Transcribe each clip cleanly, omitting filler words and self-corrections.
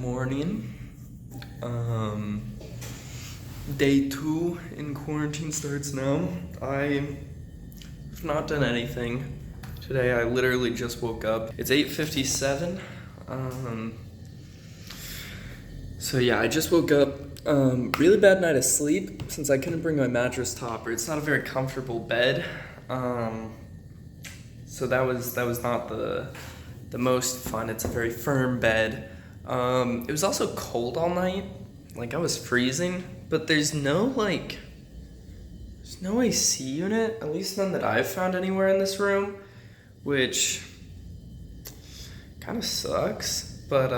morning. Day 2 in quarantine starts now. I have not done anything today. I literally just woke up. It's 8:57. So yeah, I just woke up. Really bad night of sleep since I couldn't bring my mattress topper. It's not a very comfortable bed. So that was not the most fun. It's a very firm bed. It was also cold all night. Like I was freezing, but there's no AC unit, at least none that I've found anywhere in this room, which kind of sucks. But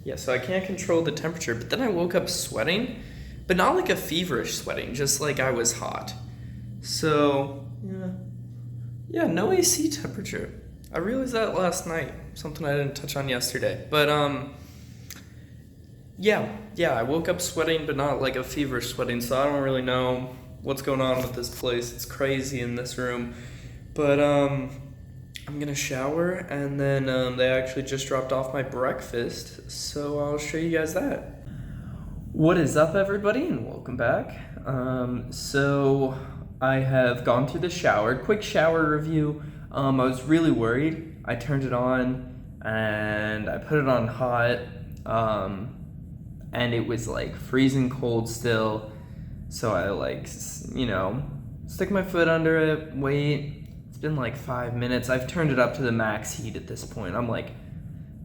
yeah, so I can't control the temperature, but then I woke up sweating, but not like a feverish sweating, just like I was hot. So yeah, no AC temperature. I realized that last night, something I didn't touch on yesterday. But yeah, I woke up sweating, but not like a feverish sweating, so I don't really know what's going on with this place. It's crazy in this room. But I'm gonna shower, and then they actually just dropped off my breakfast, so I'll show you guys that. What is up, everybody, and welcome back. So I have gone through the shower. Quick shower review. I was really worried. I turned it on and I put it on hot, and it was like freezing cold still. So I stick my foot under it, wait. It's been like 5 minutes. I've turned it up to the max heat at this point. I'm like,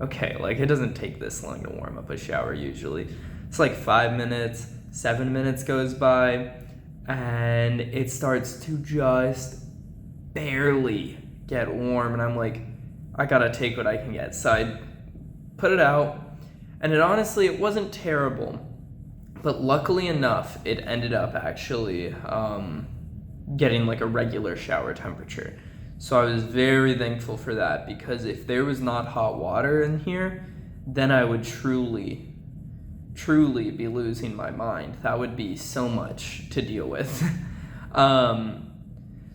okay, like it doesn't take this long to warm up a shower usually. It's like 5 minutes, 7 minutes goes by, and it starts to just barely get warm, and I'm like, I gotta take what I can get. So I put it out, and it wasn't terrible, but luckily enough, it ended up actually getting like a regular shower temperature. So I was very thankful for that, because if there was not hot water in here, then I would truly be losing my mind. That would be so much to deal with.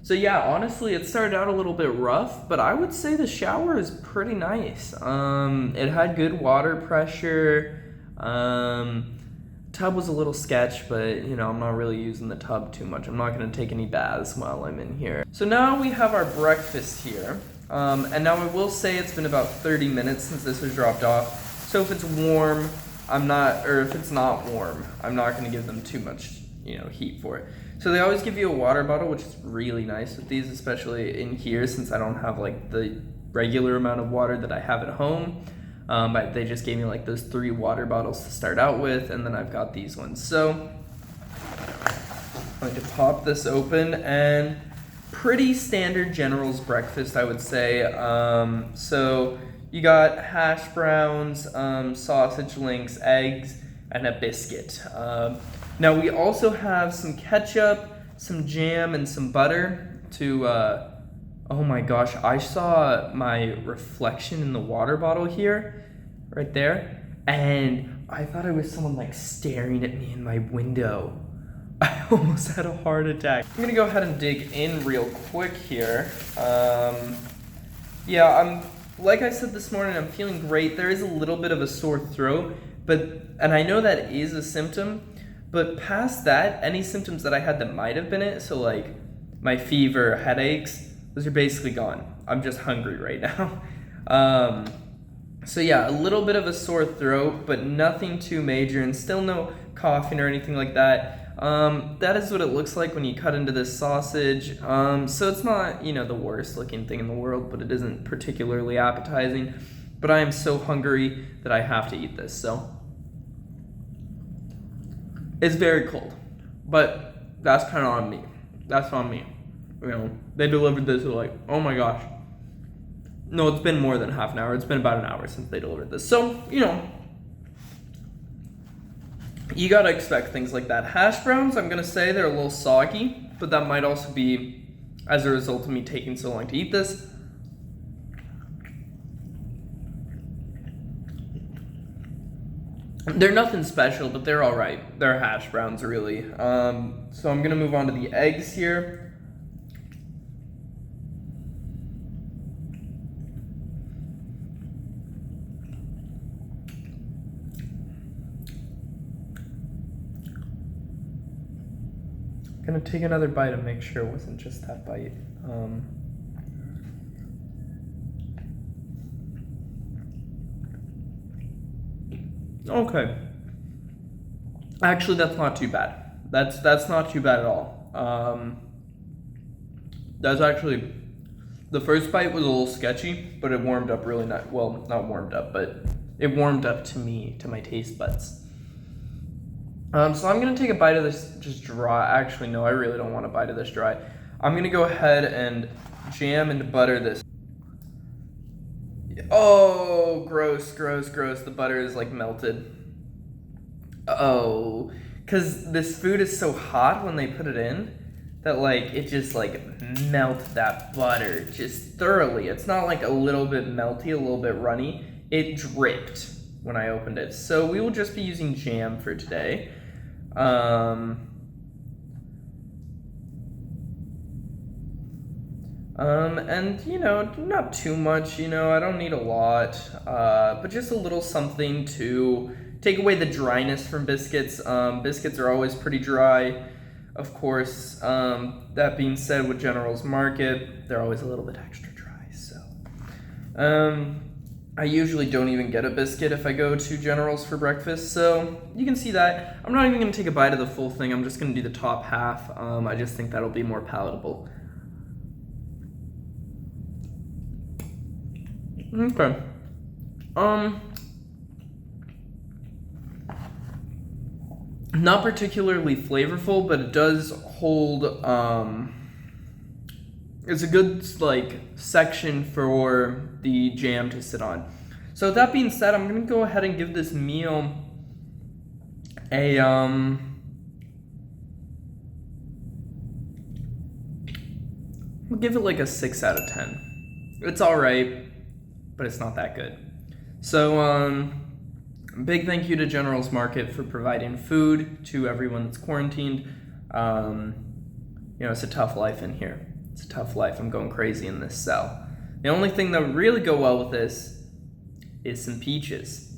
So yeah, honestly, it started out a little bit rough, but I would say the shower is pretty nice. It had good water pressure. Tub was a little sketch, but I'm not really using the tub too much. I'm not gonna take any baths while I'm in here. So now we have our breakfast here. And now I will say it's been about 30 minutes since this was dropped off. So if it's warm, if it's not warm, I'm not gonna give them too much, heat for it. So they always give you a water bottle, which is really nice with these, especially in here, since I don't have like the regular amount of water that I have at home. But they just gave me like those 3 water bottles to start out with, and then I've got these ones. So I'm going to pop this open, and pretty standard General's breakfast, I would say. So you got hash browns, sausage links, eggs, and a biscuit. Now we also have some ketchup, some jam, and some butter to, oh my gosh, I saw my reflection in the water bottle here, right there, and I thought it was someone like staring at me in my window. I almost had a heart attack. I'm gonna go ahead and dig in real quick here. Yeah, like I said this morning, I'm feeling great. There is a little bit of a sore throat, and I know that is a symptom. But past that, any symptoms that I had that might have been it, so like my fever, headaches, those are basically gone. I'm just hungry right now. So yeah, a little bit of a sore throat, but nothing too major, and still no coughing or anything like that. That is what it looks like when you cut into this sausage. So it's not, the worst looking thing in the world, but it isn't particularly appetizing. But I am so hungry that I have to eat this, so. It's very cold, but that's kind of on me. That's on me. They delivered this at like, oh my gosh. No, it's been more than half an hour. It's been about an hour since they delivered this. So, you gotta expect things like that. Hash browns, I'm gonna say they're a little soggy, but that might also be as a result of me taking so long to eat this. They're nothing special, but they're all right. They're hash browns, really. So I'm gonna move on to the eggs here. Gonna take another bite and make sure it wasn't just that bite. Okay. Actually, that's not too bad. That's not too bad at all. That's actually, the first bite was a little sketchy, but it warmed up really nice. Well, not warmed up, but it warmed up to me, to my taste buds. So I'm gonna take a bite of this just dry. Actually, no, I really don't want a bite of this dry. I'm gonna go ahead and jam and butter this. Oh, gross, gross, gross. The butter is like melted. Oh, because this food is so hot when they put it in that like it just like melts that butter just thoroughly. It's not like a little bit melty, a little bit runny. It dripped when I opened it. So we will just be using jam for today. And you know, not too much, you know, I don't need a lot, but just a little something to take away the dryness from biscuits. Biscuits are always pretty dry, of course. That being said, with General's Market, they're always a little bit extra dry, so. I usually don't even get a biscuit if I go to General's for breakfast, so you can see that. I'm not even gonna take a bite of the full thing, I'm just gonna do the top half. I just think that'll be more palatable. Okay. Not particularly flavorful, but it does hold, it's a good, like, section for the jam to sit on. So with that being said, I'm gonna go ahead and give this meal a, I'll give it like a 6 out of 10. It's alright, but it's not that good. So, big thank you to General's Market for providing food to everyone that's quarantined. You know, it's a tough life in here. It's a tough life. I'm going crazy in this cell. The only thing that would really go well with this is some peaches.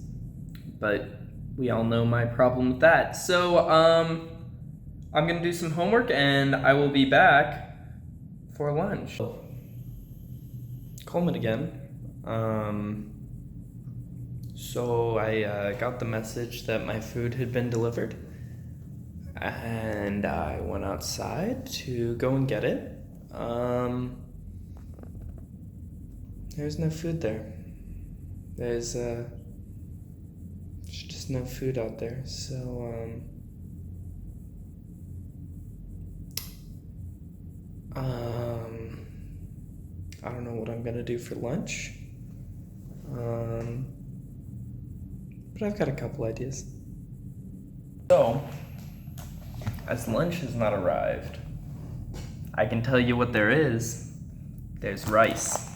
But we all know my problem with that. So, I'm gonna do some homework and I will be back for lunch. Coleman again. So I got the message that my food had been delivered, and I went outside to go and get it. There's no food there. There's just no food out there. So I don't know what I'm gonna do for lunch. But I've got a couple ideas. So, as lunch has not arrived, I can tell you what there is. There's rice.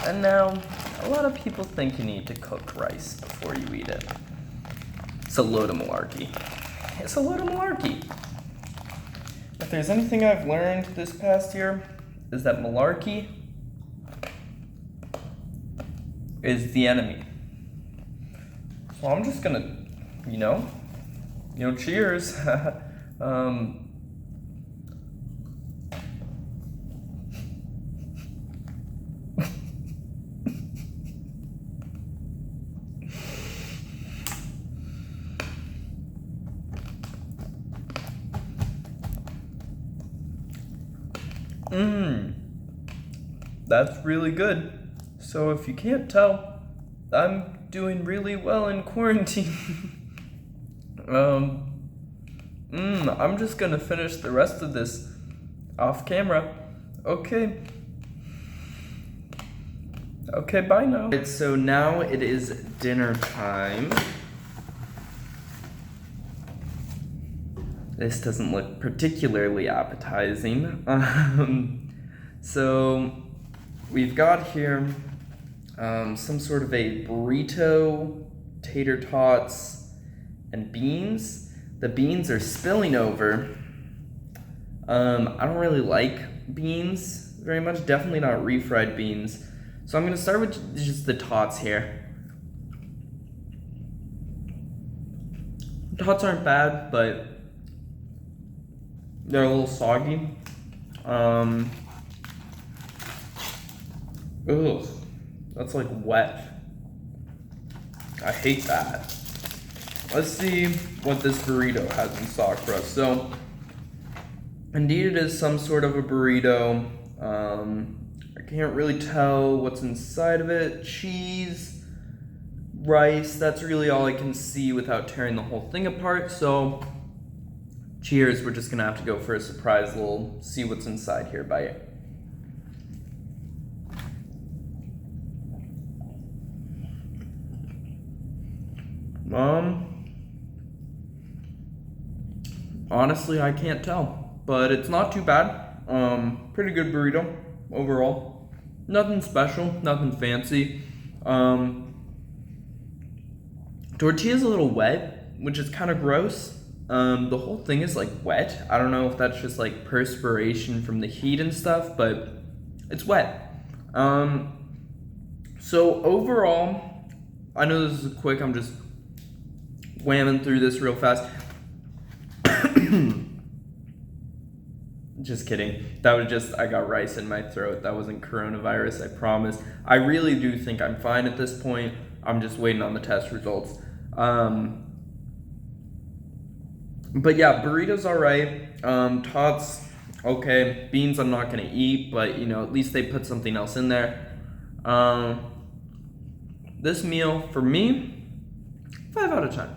And now, a lot of people think you need to cook rice before you eat it. It's a load of malarkey. It's a load of malarkey. If there's anything I've learned this past year, is that malarkey is the enemy. So I'm just gonna, you know, cheers. That's really good. So if you can't tell, I'm doing really well in quarantine. I'm just gonna finish the rest of this off camera. Okay. Okay, bye now. Right, so now it is dinner time. This doesn't look particularly appetizing. So we've got here some sort of a burrito, tater tots, and beans. The beans are spilling over. I don't really like beans very much, definitely not refried beans. So I'm gonna start with just the tots here. Tots aren't bad, but They're a little soggy. Ugh, that's like wet. I hate that. Let's see what this burrito has in stock for us. So, indeed it is some sort of a burrito. I can't really tell what's inside of it. Cheese, rice, that's really all I can see without tearing the whole thing apart. So, cheers, we're just gonna have to go for a surprise little see what's inside here bite. Honestly, I can't tell, but it's not too bad. Pretty good burrito overall. Nothing special, nothing fancy. Tortilla's a little wet, which is kind of gross. The whole thing is like wet. I don't know if that's just like perspiration from the heat and stuff, but it's wet. So overall, I know this is quick, I'm just whamming through this real fast. Just kidding. That was just, I got rice in my throat. That wasn't coronavirus, I promise. I really do think I'm fine at this point. I'm just waiting on the test results. But yeah, burritos alright. Tots, okay. Beans I'm not gonna eat, but you know, at least they put something else in there. This meal, for me, 5 out of 10.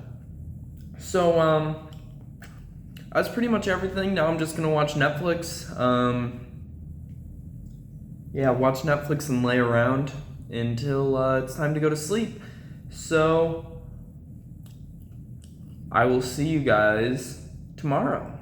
So, that's pretty much everything. Now I'm just gonna watch Netflix. Yeah, watch Netflix and lay around until it's time to go to sleep. So, I will see you guys tomorrow.